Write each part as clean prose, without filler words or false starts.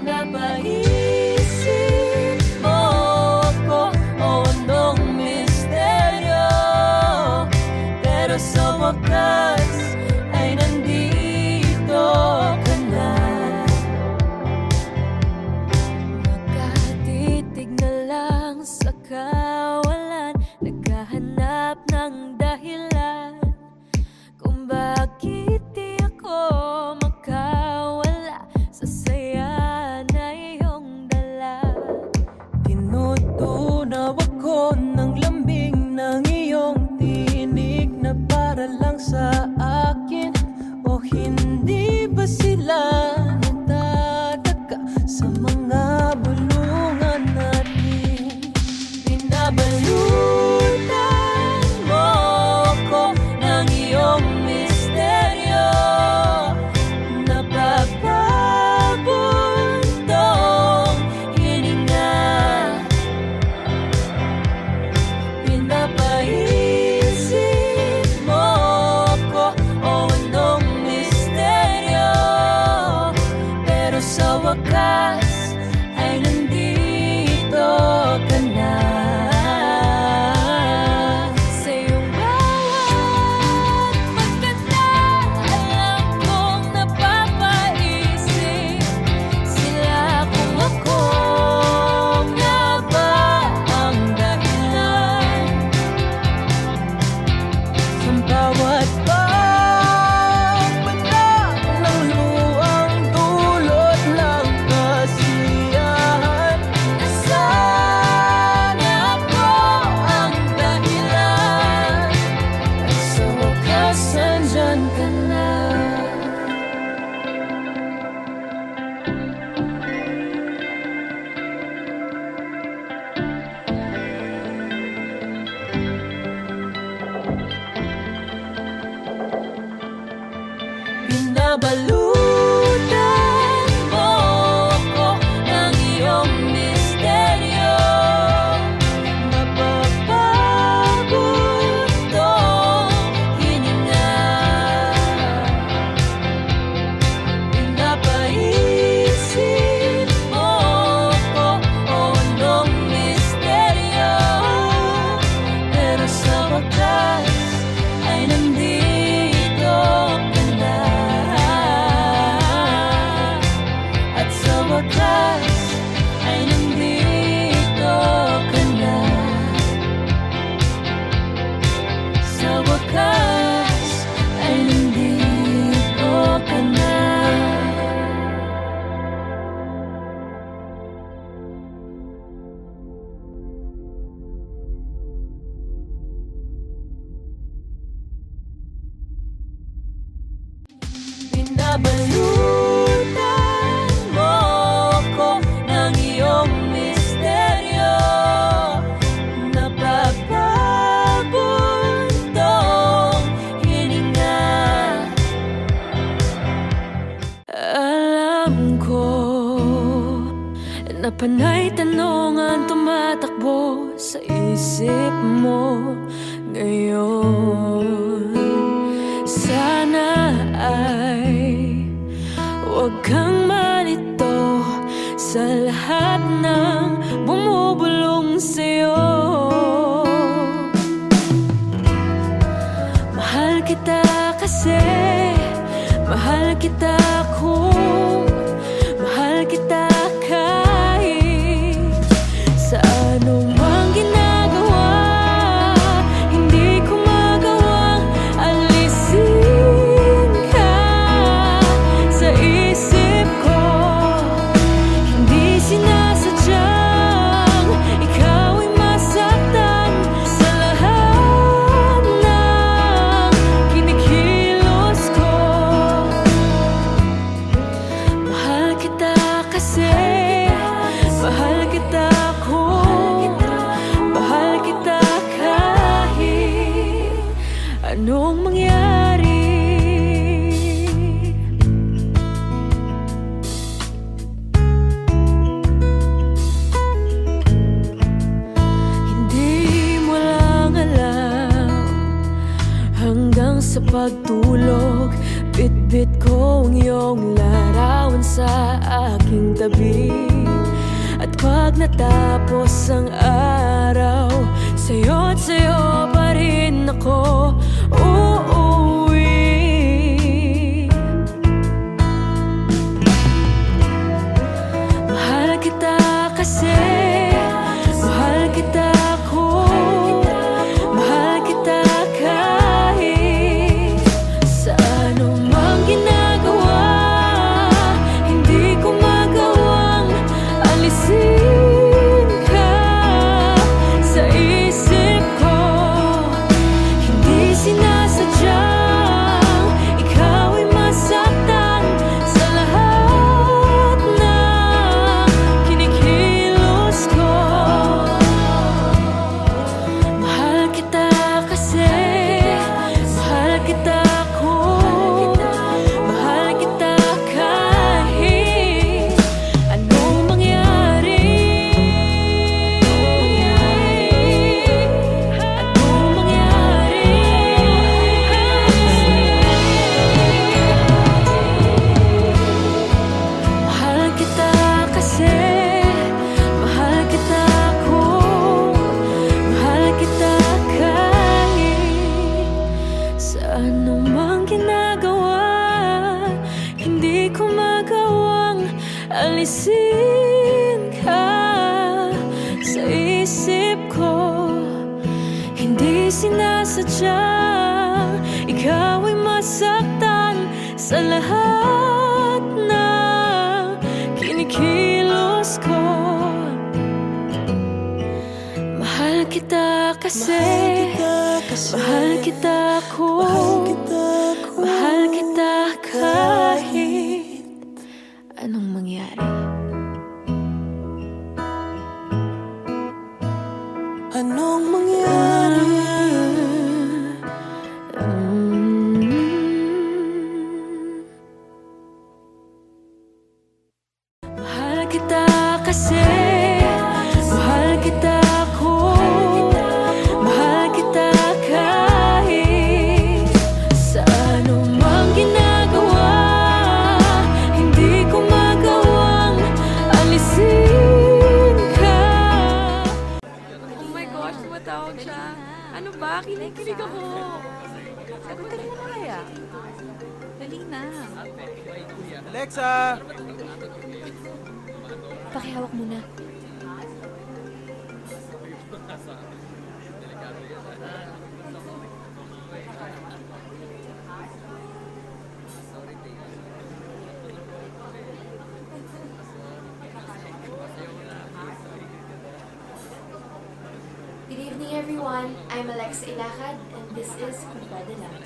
Napaisip mo ko o anong misteryo, pero sa wakas ay nandito ka na. Makatitig na lang sa kawalan, naghahanap ng dahilan kung bakit di ako makawala sa saya na iyong dala. Tinutunaw ako ng lambing ng iyong tinig na para lang sa akin. O hindi ba sila nagtataka sa mga bulungan natin? Pinabalutan mo ko ng iyong misteryo, napapabuntong hininga. Pinapaisip mo ko o anong misteryo, pero sa wakas ay nandito ka na. Sa iyong bawat pagkanta, alam kong napapaisip sila kung ako nga ba ang dahilan. Sa bawat pagpala ng luwang dulot ng kasiyahan, sana ako ang dahilan. At sa wakas nandyan ka na. Pinabalutan mo ko ng iyong misteryo, napapabuntong hininga. Pinapaisip mo ko o anong misteryo, pero sa wakas ay nandito ka na. At sa wakas ay nandito ka na. Sa wakas ay nandito ka na. Pinabalutan mo ko ng iyong misteryo, napapabuntong hininga. Alam ko na panay tanong ang tumatakbo sa isip mo ngayon. Sana ay huwag kang malito sa lahat ng bumubulong sa'yo. Mahal kita kasi, mahal kita kung mahal kita kahit sa anumang ginagawa. Hindi ko magawang alisin ka sa isip ko. Hindi sinasadyang ikaw ay masaktan sa lahat ng kinikilos ko. Mahal kita kasi, mahal kita kung mahal kita kahit anong mangyari. Hindi mo lang alam, hanggang sa pagtulog, bit-bit ko ang iyong larawan sa aking tabi. At pag natapos ang araw, sa'yo't sa'yo pa rin ako uuwi. Mahal kita kasi, mahal kita ko, mahal kita kahit sa anumang ginagawa. Hindi ko magawang alisin ka sa isip ko. Hindi sinasadyang ikaw ay masaktan sa lahat ng kinikilos ko. Mahal kita kasi, mahal kita ko, mahal kita kahit anong mangyari. Anong mangyari. Mahal kita kasi, mahal kita ko, mahal kita kahit sa anumang ginagawa. Hindi ko magawang alisin ka sa isip ko. Hindi sinasadyang ikaw ay masaktan sa lahat ng kinikilos ko. Mahal kita kasi, mahal kita ko, mahal kita kahit anong mangyari. Anong mangyari? Mahal kita kasi, mahal kita ko, mahal kita kahit sa anumang ginagawa. Hindi ko magawang alisin ka. Oh my gosh, tumatawag siya. Ano ba? Kinikilig ako. Sagutin mo na kaya. Dali na. Alexa! Pakihawak muna. Good evening, everyone. I'm Alexa Ilacad, and this is Kumpada Lang.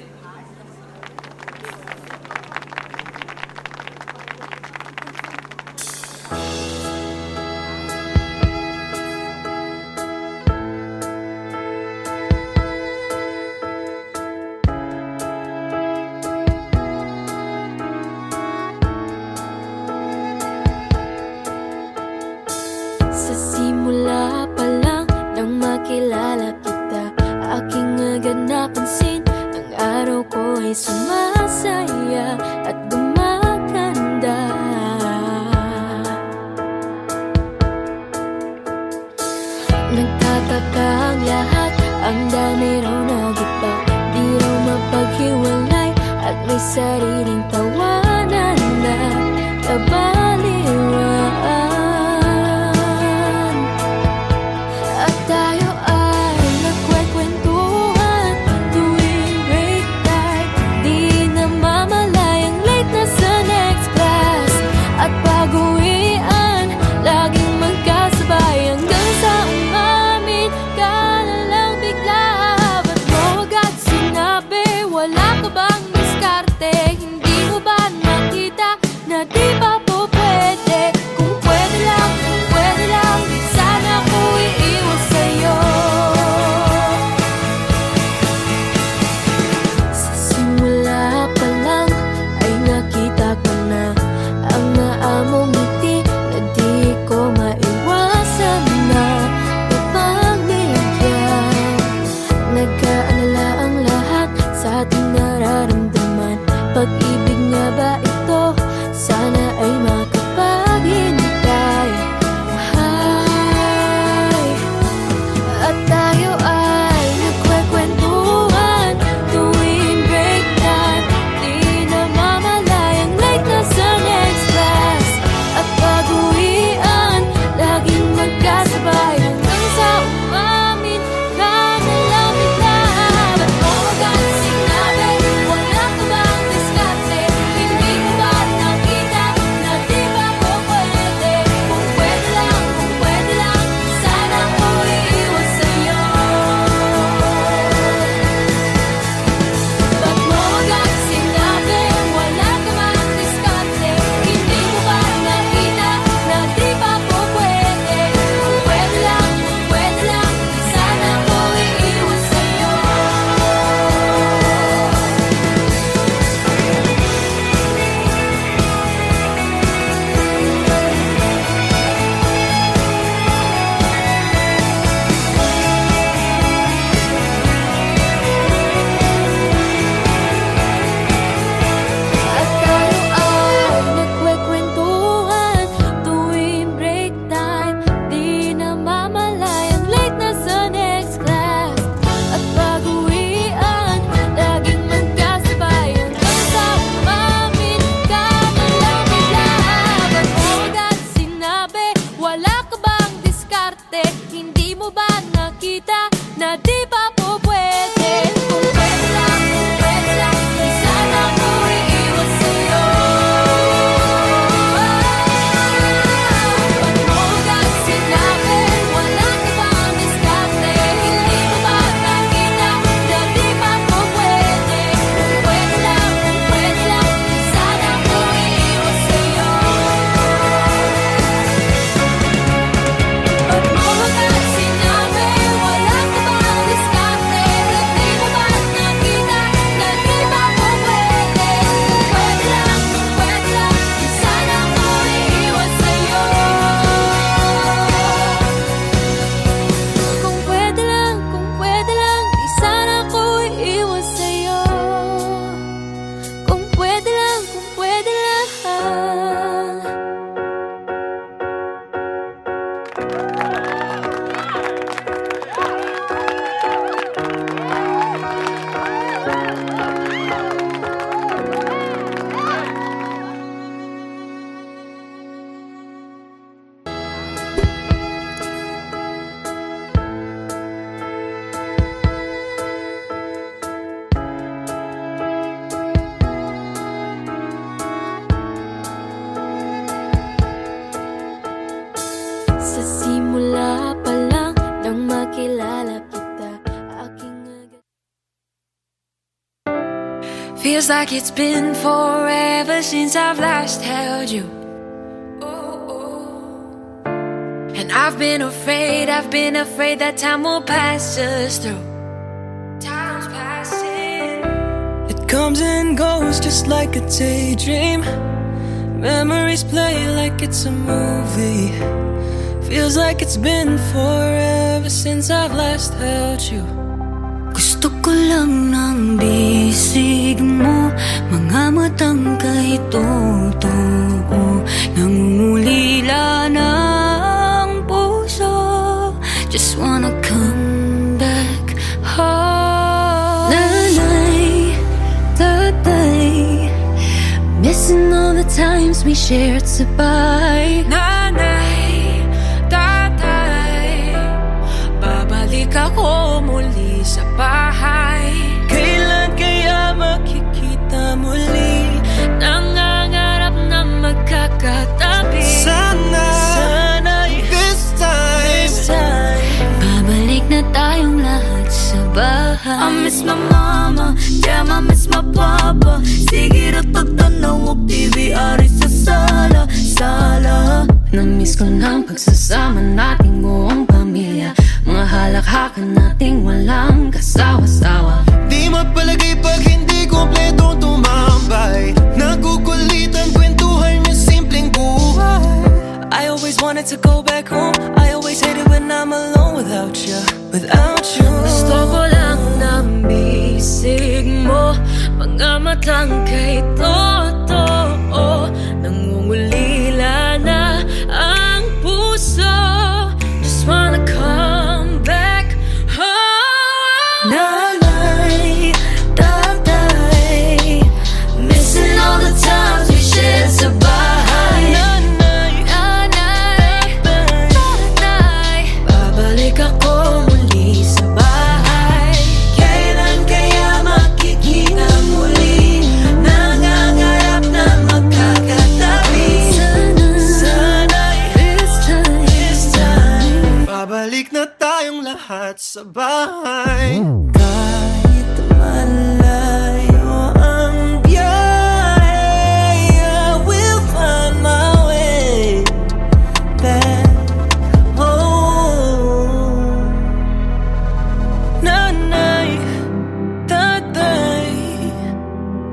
Sa simula pa lang nang makilala kita, aking agad napansin ang araw ko ay sumasaya at gumaganda. Nagtataka ang lahat, ang dami raw na iba, di raw mapaghiwalay at may sariling tawanan na kabaliwan. At tayo ay nagkwekwentuhan tuwing break time, di namamalayang late na sa next class. At pag-uwian, laging magkasabay hanggang sa umamin ka na lang bigla. Ba't mo agad sinabi? Wala ka bang diskarte? Hindi mo Feels like it's been forever since I've last held you. And I've been afraid that time will pass us through. Time's passing. It comes and goes just like a daydream. Memories play like it's a movie. Feels like it's been forever since I've last held you. Gusto ko lang ng bisig mo, mga matang kay totoo, nangungulila ng puso. Just wanna come back home. Nanay, tatay, missing all the times we shared sa bahay. Nanay, tatay, babalik ako muli sa bahay. Kailan kaya makikita muli? Nangangarap na magkakatabi. Sana'y this time babalik na tayong lahat sa bahay. I miss my mama, damn I miss my papa. Sige na pagtanaw og TV ari sa sala. Na-miss ko ng pagsasama nating buong pamilya, mga halakhakan nating walang kasawa-sawa. Di mapalagay pag hindi kompletong tumambay. Nagukulitan kwentuhan yung simpleng buhay. I always wanted to go back home. I always hated when I'm alone without you. Gusto ko lang ng bisig mo, mga matang kay totoo, nangungulila na ang puso. Just wanna come back home. Nanay, tatay, missing all the times we shared sa bahay. Nanay, tatay, babalik ako muli sa bahay. Kailan kaya makikita muli? Nangangarap na magkakatabi. Sana'y this time babalik na tayong lahat sa bahay. Kahit malayo ang biyahe, I will find my way back home. Nanay, tatay,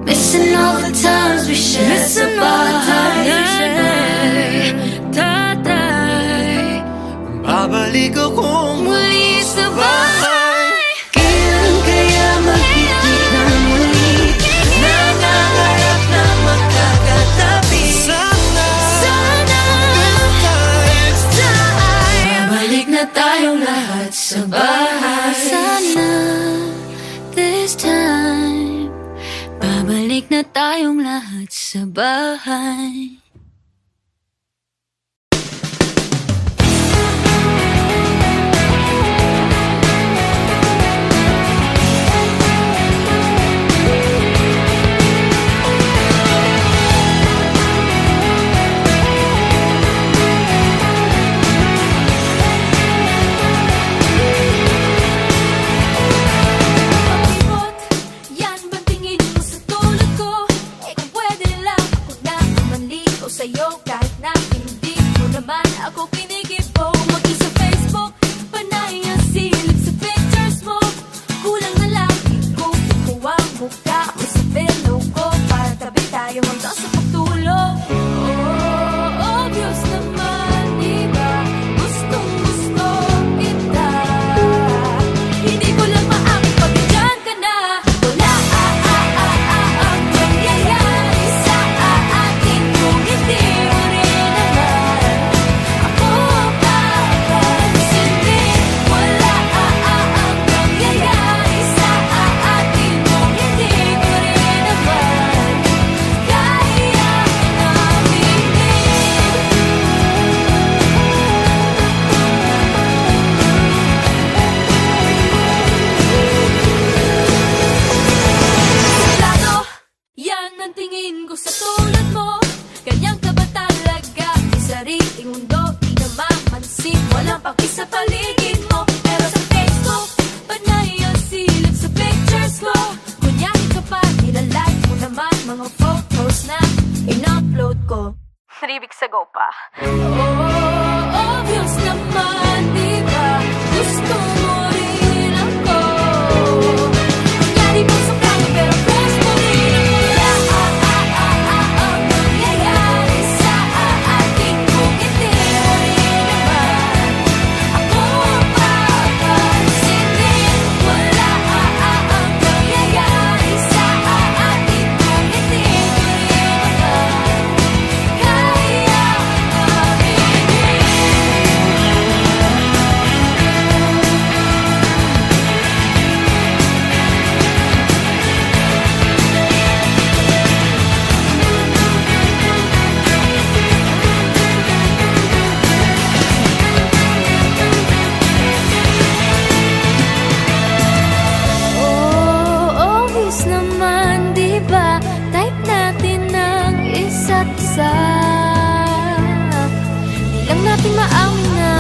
missing all the times we shared sa bahay. Nanay, tatay, babalik akong muli sa bahay. Kailan kaya makikita muli? Nangangarap na magkakatabi. Sana this time babalik na tayong lahat sa bahay. Sana this time babalik na tayong lahat sa bahay. Yan bang tingin mo sa tulad ko? Eh kung pwede lang ako na manligaw sa'yo, kahit na hindi mo naman ako kinikibo. Maging sa Facebook, panay ang silip sa pictures mo. Kulang na lang ko kukuha ang mukha mo sa pillow ko, para tabi tayo hanggang sa pagtulog. Oh, obvious naman, diba? Gustong-gusto kita. Hindi ko lang maapagdyan ka na. Wala ang nangyayari sa atin kung hindi mo rin naman ako papansinin. Wala ang nangyayari sa atin kung hindi mo rin naman kaya namin Lalo, yan ang tingin ko sa tulad mo. Ganyan ka ba talaga? Di sariling mundo, di na mamansin. Walang paki sa paligid mo. Pero sa Facebook, panay ang silip sa pictures ko. Kunyahin ka pa, nilalike mo 3 weeks ago pa. Obvious naman, di ba? Gusto mo rin ako. Kunyari mo sa plano, pero crush mo rin ako. Ang nangyayari sa ating bukiti mo rin naman. Ako ang papansinin. Wala ang nangyayari sa ating bukiti mo rin naman. Kaya obvious naman, di ba? Type natin ng isa't isa. Di lang natin maamin na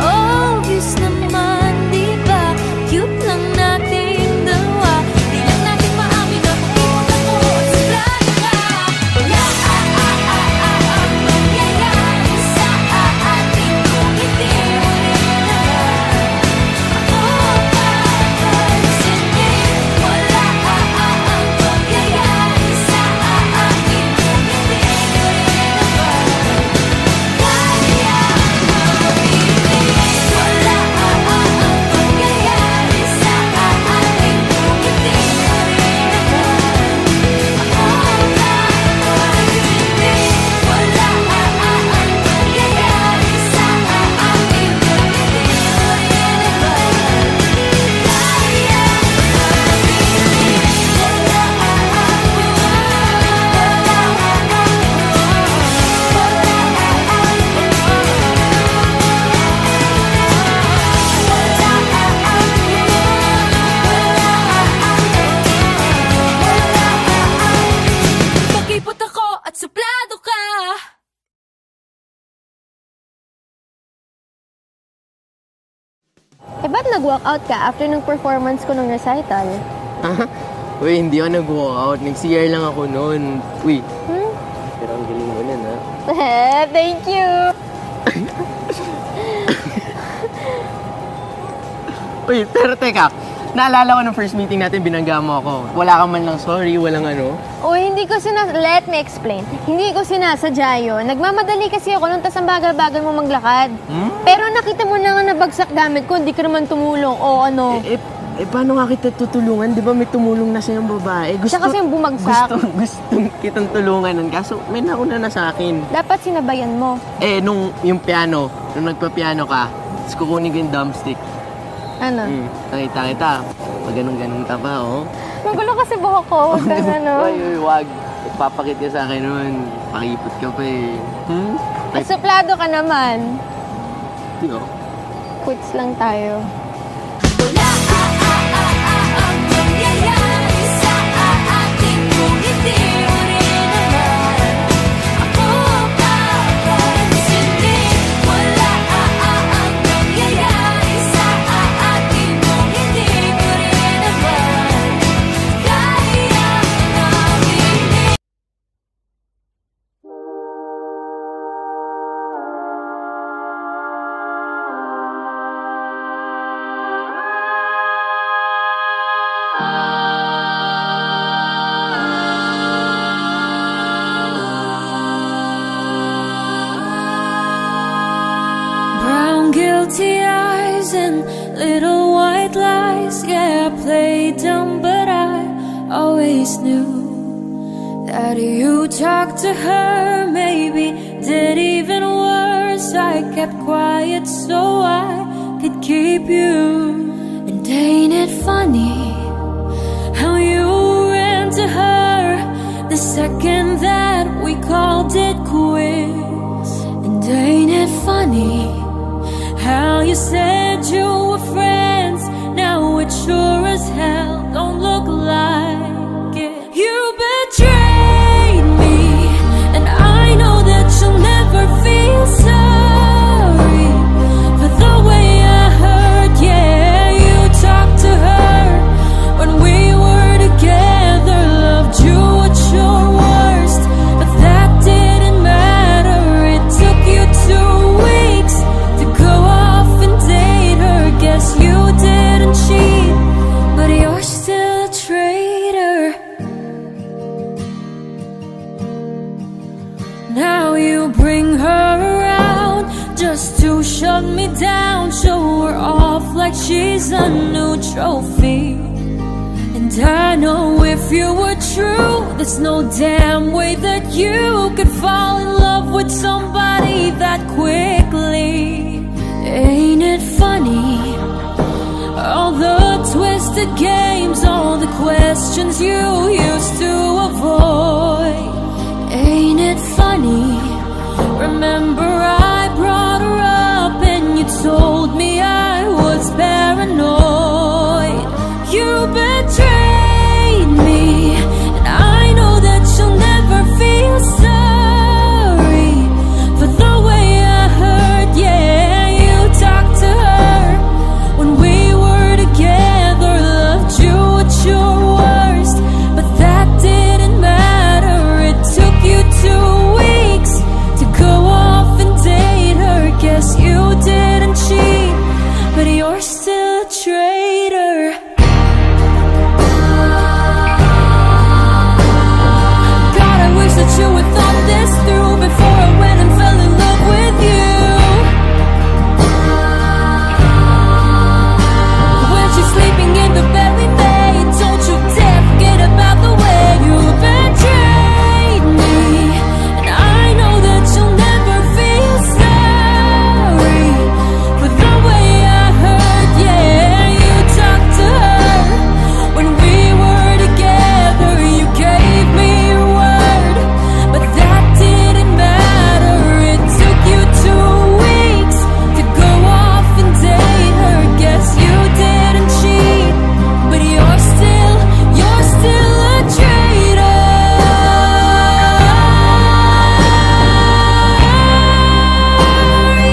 obvious naman, di ba? Cute lang natin dalawa. Di lang natin maamin na pag-ibig ako at suplado ka. Wala ang mangyayari sa ating bukiti mo rin naman. Ako ang papansinin. Wala ang mangyayari sa ating bukiti mo rin naman. Kaya mamimili. Wala ang mangyayari sa ating bukiti mo rin naman. Ako ang papansinin. Wala ang mangyayari sa ating bukiti mo rin naman. Kaya mamimili. Pag-ipot ako at suplado ka. Eh, ba't nag-walkout ka after ng performance ko ng recital? Uy, hindi ako nag-walkout. Nag-CR lang ako noon. Uy, pero ang galing mo nun, ha? Thank you! Uy, pero teka. Naalala ko ng first meeting natin, binangga mo ako. Wala ka man lang sorry, walang ano. Uy, hindi ko let me explain. Hindi ko sinasadya yun. Nagmamadali kasi ako nung tas ang bagal-bagal mo maglakad. Pero nakita mo na nga nabagsak gamit ko, hindi ka naman tumulong. O ano? Paano nga kita tutulungan? Di ba may tumulong na sa'yong babae? Siya kasi yung bumagsak. Gusto kitang tulungan nun. Kaso may nauna na sa akin. Dapat sinabayan mo. Nung yung piano, nung nagpa-piano ka, tapos kukunin ko yung drumstick. Ano? Nakita kita. Pag ganun-ganun ka pa, oh. Magulo kasi buhok ko. Huwag kang ano. Uy, wag. Ipapakit ka sa akin nun. Pakipot ka pa eh. Suplado ka naman. Tiyo. Quits lang tayo. Wala ang mangyayari sa ating bukiti mo rin naman. Ako ang papansinin. Wala ang mangyayari sa ating bukiti mo rin naman. Kaya mamimili. Brown guilty eyes and little white lies. Yeah, I played dumb, but I always knew that you talked to her. Maybe did even worse. I kept quiet so I could keep you. And ain't it funny how you ran to her the second that we called it quits? And ain't it funny how you said you were friends? Now it sure as hell don't look like it. You betrayed me, and I know that you'll never feel sorry for the way I hurt. Yeah, you talked to her when we were together, loved you at your worst, but that didn't matter. just to shut me down, show her off like she's a new trophy. And I know if you were true, there's no damn way that you could fall in love with somebody that quickly. Ain't it funny? All the twisted games, all the questions you used to avoid. Ain't it funny? Remember I brought her up and you told me I was paranoid. You betrayed me, and I know that you'll never feel sorry for the way I hurt. Yeah, you talked to her when we were together, loved you at your worst, but that didn't matter. It took you 2 weeks to go off and date her. Guess you didn't cheat, but you're still a traitor. God, I wish that you had thought this through before I went and fell in love with you. When she's sleeping in the bed we made, don't you dare forget about the way you betrayed me. And I know that you'll never feel sorry for the way I hurt. Yeah, you talked to her when we were together. You gave me your word, but that didn't matter. It took you 2 weeks to go off and date her. Guess you didn't cheat, but you're still a traitor.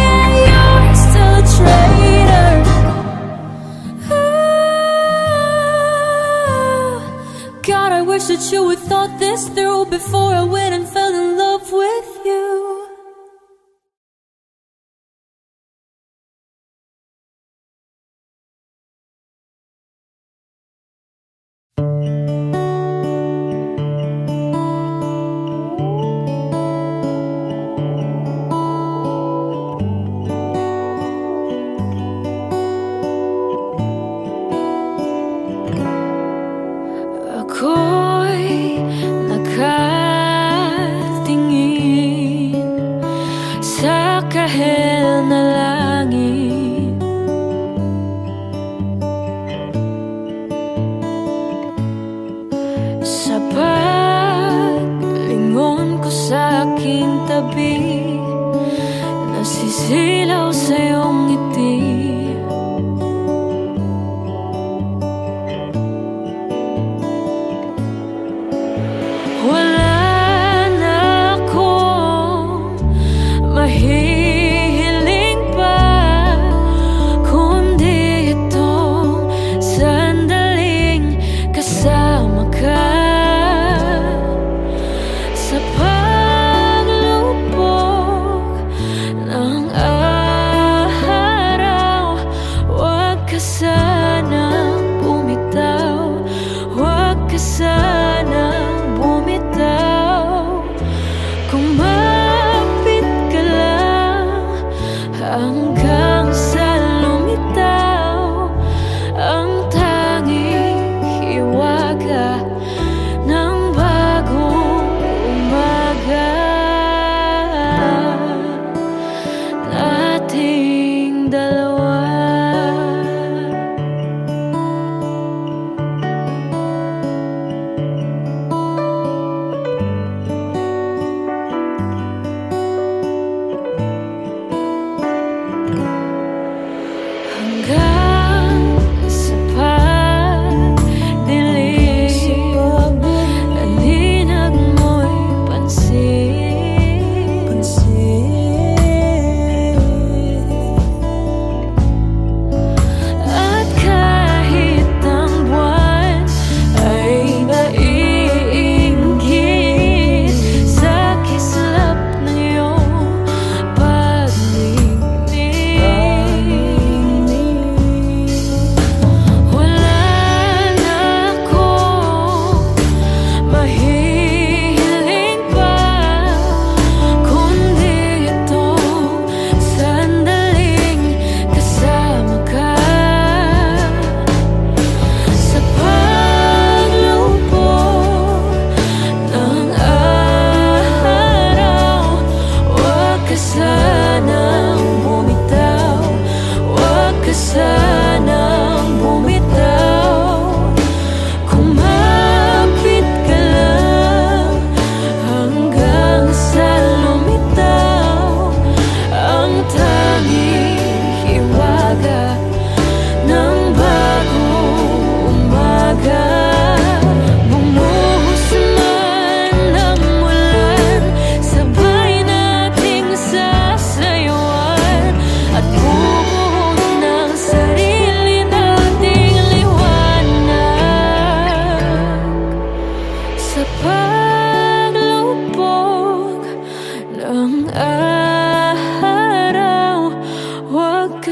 Yeah, you're still a traitor. God, I wish that you had thought this through before I went and fell in love with you. Ako'y nakatingin sa kahel na langit. Sa paglingon ko sa aking tabi, nasisilaw sa iyong ngiti. Wala na akong mahihiling pa, kundi itong sandaling kasama ka. Sa paglubog ng araw,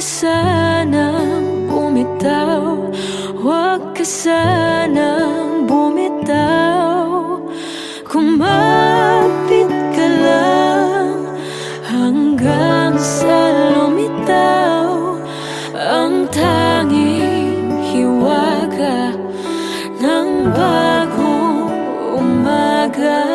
sanang bumitaw, huwag ka sanang bumitaw. Kumapit ka lang hanggang sa lumitaw ang tanging hiwaga ng bagong umaga.